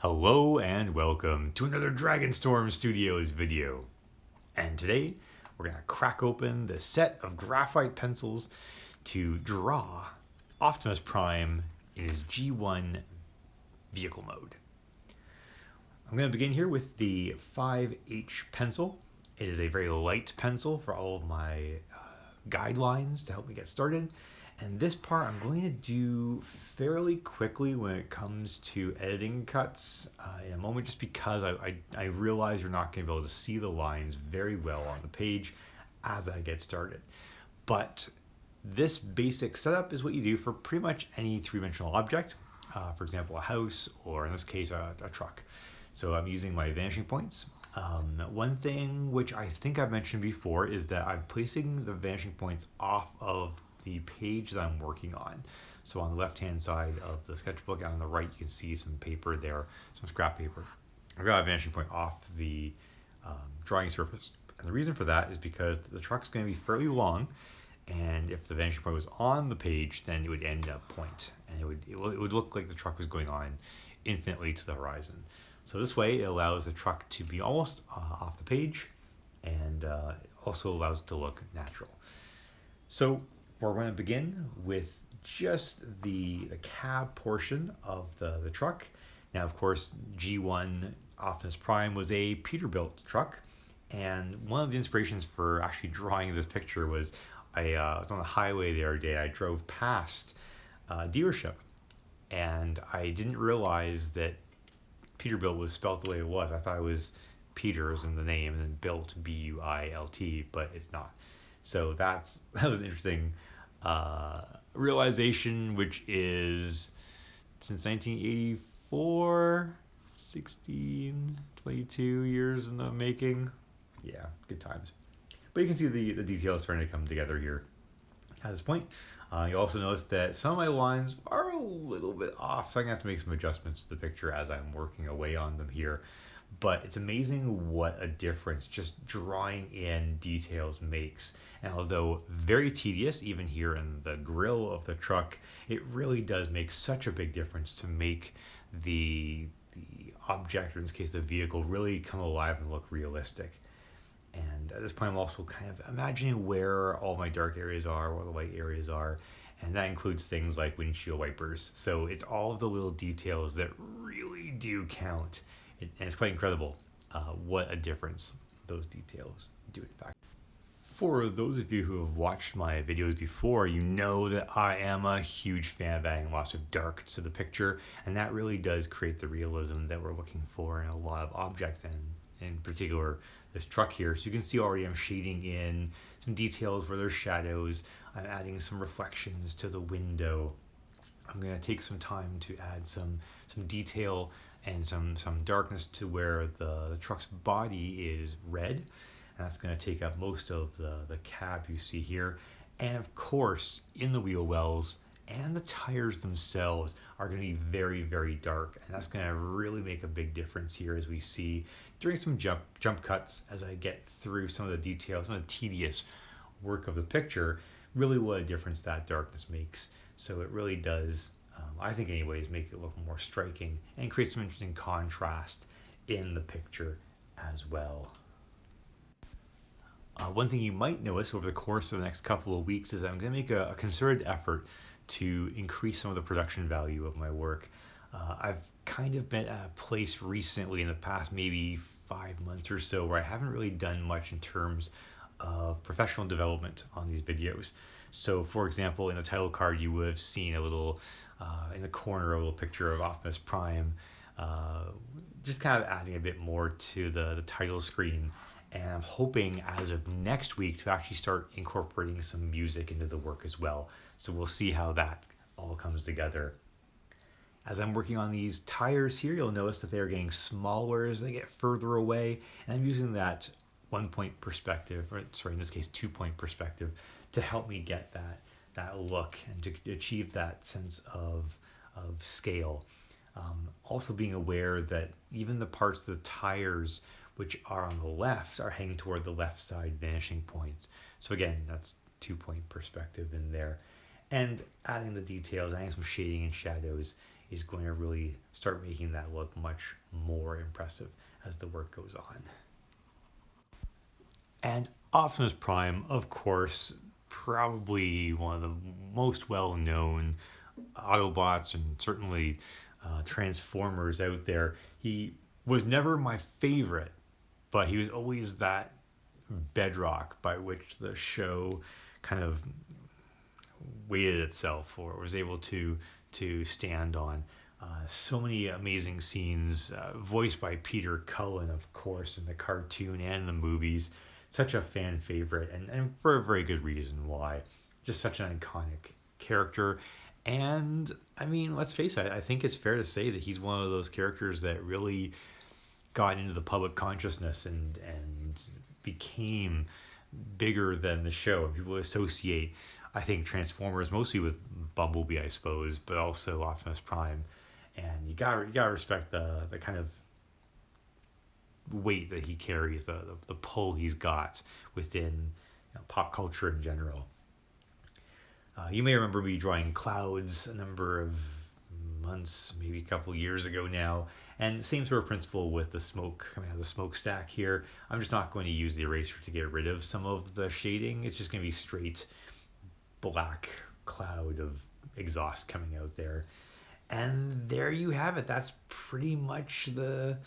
Hello and welcome to another Dragonstorm Studios video. And today we're going to crack open the set of graphite pencils to draw Optimus Prime in his G1 vehicle mode. I'm going to begin here with the 5H pencil. It is a very light pencil for all of my guidelines to help me get started. And this part I'm going to do fairly quickly when it comes to editing cuts in a moment, just because I realize you're not going to be able to see the lines very well on the page as I get started. But this basic setup is what you do for pretty much any three-dimensional object, for example, a house, or in this case, a truck. So I'm using my vanishing points. One thing which I think I've mentioned before is that I'm placing the vanishing points off of the page that I'm working on. So on the left hand side of the sketchbook and on the right you can see some paper there, some scrap paper. I've got a vanishing point off the drawing surface, and the reason for that is because the truck's going to be fairly long, and if the vanishing point was on the page then it would end up point, and it would look like the truck was going on infinitely to the horizon. So this way it allows the truck to be almost off the page, and also allows it to look natural. So we're going to begin with just the cab portion of the truck. Now, of course, G1 Optimus Prime was a Peterbilt truck, and one of the inspirations for actually drawing this picture was I was on the highway the other day. I drove past a dealership, and I didn't realize that Peterbilt was spelled the way it was. I thought it was Peter as in the name, and then Bilt, B-U-I-L-T, but it's not. So that was an interesting realization, which is since 1984, 22 years in the making. Yeah, good times. But you can see the details starting to come together here at this point. You also notice that some of my lines are a little bit off, so I'm going to have to make some adjustments to the picture as I'm working away on them here. But it's amazing what a difference just drawing in details makes. And although very tedious, even here in the grill of the truck, it really does make such a big difference to make the object, or in this case the vehicle, really come alive and look realistic. And at this point I'm also kind of imagining where all my dark areas are, where the light areas are, and that includes things like windshield wipers. So it's all of the little details that really do count. And it's quite incredible what a difference those details do in fact. For those of you who have watched my videos before, you know that I am a huge fan of adding lots of dark to the picture, and that really does create the realism that we're looking for in a lot of objects, and in particular this truck here. So you can see already I'm shading in some details where there's shadows. I'm adding some reflections to the window. I'm going to take some time to add some detail and some darkness to where the truck's body is red. And that's going to take up most of the cab you see here. And of course, in the wheel wells and the tires themselves are going to be very, very dark. And that's going to really make a big difference here, as we see during some jump cuts as I get through some of the details, some of the tedious work of the picture, really what a difference that darkness makes. So it really does, I think anyways, make it look more striking and create some interesting contrast in the picture as well. One thing you might notice over the course of the next couple of weeks is that I'm going to make a concerted effort to increase some of the production value of my work. I've kind of been at a place recently in the past maybe 5 months or so where I haven't really done much in terms of professional development on these videos. So for example, in the title card you would have seen a little, in the corner, a little picture of Optimus Prime, just kind of adding a bit more to the title screen. And I'm hoping as of next week to actually start incorporating some music into the work as well. So we'll see how that all comes together. As I'm working on these tires here, you'll notice that they're getting smaller as they get further away. And I'm using that 1-point perspective, or sorry, in this case 2-point perspective, to help me get that look and to achieve that sense of scale. Also being aware that even the parts of the tires which are on the left are heading toward the left side vanishing points. So again, that's 2-point perspective in there. And adding the details, adding some shading and shadows he's going to really start making that look much more impressive as the work goes on. And Optimus Prime, of course, probably one of the most well-known Autobots and certainly Transformers out there. He was never my favorite, but he was always that bedrock by which the show kind of weighted itself or was able to stand on. So many amazing scenes, voiced by Peter Cullen, of course, in the cartoon and the movies. Such a fan favorite, and for a very good reason why. Just such an iconic character. And I mean, let's face it, I think it's fair to say that he's one of those characters that really got into the public consciousness and became bigger than the show. People associate, I think, Transformers mostly with Bumblebee, I suppose, but also Optimus Prime. And you gotta respect the kind of weight that he carries, the pull he's got within pop culture in general. You may remember me drawing clouds a number of months, maybe a couple years ago now, and same sort of principle with the smoke coming out of the smokestack here. I'm just not going to use the eraser to get rid of some of the shading. It's just going to be straight black cloud of exhaust coming out there. And there you have it. That's pretty much the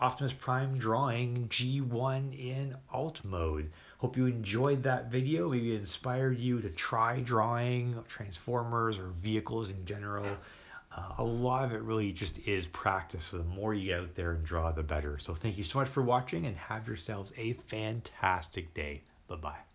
Optimus Prime drawing G1 in alt mode. Hope you enjoyed that video. Maybe it inspired you to try drawing Transformers or vehicles in general. A lot of it really just is practice. So the more you get out there and draw, the better. So thank you so much for watching and have yourselves a fantastic day. Bye-bye.